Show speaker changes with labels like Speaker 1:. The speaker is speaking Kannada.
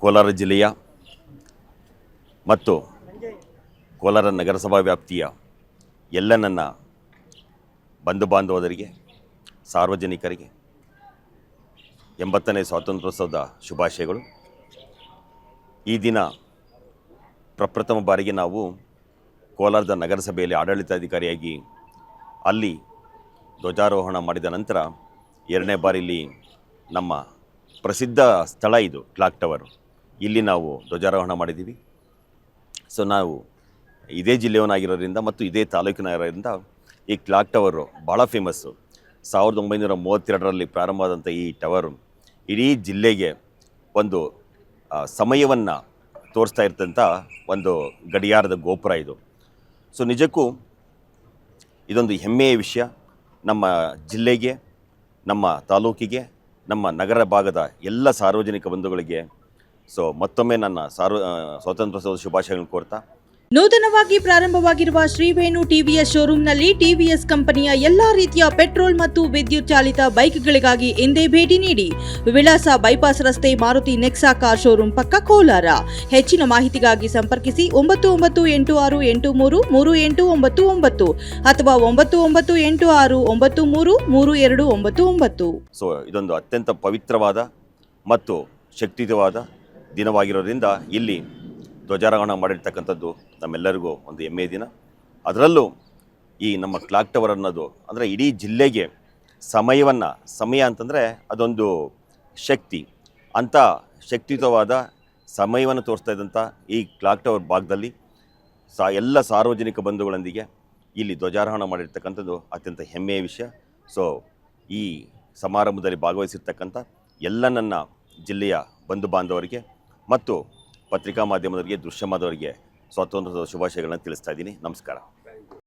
Speaker 1: ಕೋಲಾರ ಜಿಲ್ಲೆಯ ಮತ್ತು ಕೋಲಾರ ನಗರಸಭಾ ವ್ಯಾಪ್ತಿಯ ಎಲ್ಲ ನನ್ನ ಬಂಧು ಬಾಂಧವರಿಗೆ, ಸಾರ್ವಜನಿಕರಿಗೆ 80ನೇ ಸ್ವಾತಂತ್ರ್ಯೋತ್ಸವದ ಶುಭಾಶಯಗಳು. ಈ ದಿನ ಪ್ರಪ್ರಥಮ ಬಾರಿಗೆ ನಾವು ಕೋಲಾರದ ನಗರಸಭೆಯಲ್ಲಿ ಆಡಳಿತಾಧಿಕಾರಿಯಾಗಿ ಅಲ್ಲಿ ಧ್ವಜಾರೋಹಣ ಮಾಡಿದ ನಂತರ ಎರಡನೇ ಬಾರಿಲಿ ನಮ್ಮ ಪ್ರಸಿದ್ಧ ಸ್ಥಳ ಇದು ಕ್ಲಾಕ್ ಟವರ್, ಇಲ್ಲಿ ನಾವು ಧ್ವಜಾರೋಹಣ ಮಾಡಿದ್ದೀವಿ. ಸೊ ನಾವು ಇದೇ ಜಿಲ್ಲೆಯವನಾಗಿರೋದ್ರಿಂದ ಮತ್ತು ಇದೇ ತಾಲೂಕಿನವರಿಂದ ಈ ಕ್ಲಾಕ್ ಟವರು ಭಾಳ ಫೇಮಸ್ಸು. 1932ರಲ್ಲಿ ಪ್ರಾರಂಭವಾದಂಥ ಈ ಟವರು ಇಡೀ ಜಿಲ್ಲೆಗೆ ಒಂದು ಸಮಯವನ್ನು ತೋರಿಸ್ತಾ ಇರ್ತಂಥ ಒಂದು ಗಡಿಯಾರದ ಗೋಪುರ ಇದು. ಸೊ ನಿಜಕ್ಕೂ ಇದೊಂದು ಹೆಮ್ಮೆಯ ವಿಷಯ. ನಮ್ಮ ಜಿಲ್ಲೆಗೆ, ನಮ್ಮ ತಾಲೂಕಿಗೆ, ನಮ್ಮ ನಗರ ಭಾಗದ ಎಲ್ಲ ಸಾರ್ವಜನಿಕ ಬಂಧುಗಳಿಗೆ ಸೊ ಮತ್ತೊಮ್ಮೆ ನನ್ನ ಸ್ವಾತಂತ್ರ್ಯೋತ್ಸವದ ಶುಭಾಶಯಗಳನ್ನು ಕೋರ್ತಾ,
Speaker 2: ನೂತನವಾಗಿ ಪ್ರಾರಂಭವಾಗಿರುವ ಶ್ರೀವೇಣು ಟಿವಿಎಸ್ ಶೋರೂಮ್ನಲ್ಲಿ ಟಿವಿಎಸ್ ಕಂಪನಿಯ ಎಲ್ಲಾ ರೀತಿಯ ಪೆಟ್ರೋಲ್ ಮತ್ತು ವಿದ್ಯುತ್ ಚಾಲಿತ ಬೈಕ್ಗಳಿಗಾಗಿ ಎಂದೇ ಭೇಟಿ ನೀಡಿ. ವಿಳಾಸ ಬೈಪಾಸ್ ರಸ್ತೆ, ಮಾರುತಿ ನೆಕ್ಸಾ ಕಾರ್ ಶೋರೂಮ್ ಪಕ್ಕ, ಕೋಲಾರ. ಹೆಚ್ಚಿನ ಮಾಹಿತಿಗಾಗಿ ಸಂಪರ್ಕಿಸಿ 9986833899 ಅಥವಾ 9986933299.
Speaker 1: ಸೊ ಇದೊಂದು ಅತ್ಯಂತ ಪವಿತ್ರವಾದ ಮತ್ತು ಶಕ್ತಿಯುತವಾದ ದಿನವಾಗಿರೋದ್ರಿಂದ ಇಲ್ಲಿ ಧ್ವಜಾರೋಹಣ ಮಾಡಿರ್ತಕ್ಕಂಥದ್ದು ನಮ್ಮೆಲ್ಲರಿಗೂ ಒಂದು ಹೆಮ್ಮೆಯ ದಿನ. ಅದರಲ್ಲೂ ಈ ನಮ್ಮ ಕ್ಲಾಕ್ ಟವರ್ ಅನ್ನೋದು ಅಂದರೆ ಇಡೀ ಜಿಲ್ಲೆಗೆ ಸಮಯ ಅಂತಂದರೆ ಅದೊಂದು ಶಕ್ತಿ, ಅಂಥ ಶಕ್ತಿಯುತವಾದ ಸಮಯವನ್ನು ತೋರಿಸ್ತಾ ಇದ್ದಂಥ ಈ ಕ್ಲಾಕ್ ಟವರ್ ಭಾಗದಲ್ಲಿ ಎಲ್ಲ ಸಾರ್ವಜನಿಕ ಬಂಧುಗಳೊಂದಿಗೆ ಇಲ್ಲಿ ಧ್ವಜಾರೋಹಣ ಮಾಡಿರ್ತಕ್ಕಂಥದ್ದು ಅತ್ಯಂತ ಹೆಮ್ಮೆಯ ವಿಷಯ. ಸೊ ಈ ಸಮಾರಂಭದಲ್ಲಿ ಭಾಗವಹಿಸಿರ್ತಕ್ಕಂಥ ಎಲ್ಲ ನನ್ನ ಜಿಲ್ಲೆಯ ಬಂಧು ಬಾಂಧವರಿಗೆ ಮತ್ತು ಪತ್ರಿಕಾ ಮಾಧ್ಯಮದವರಿಗೆ, ದೃಶ್ಯ ಮಾಧ್ಯಮದವರಿಗೆ ಸ್ವಾತಂತ್ರ್ಯದ ಶುಭಾಶಯಗಳನ್ನು ತಿಳಿಸ್ತಾ ಇದ್ದೀನಿ. ನಮಸ್ಕಾರ.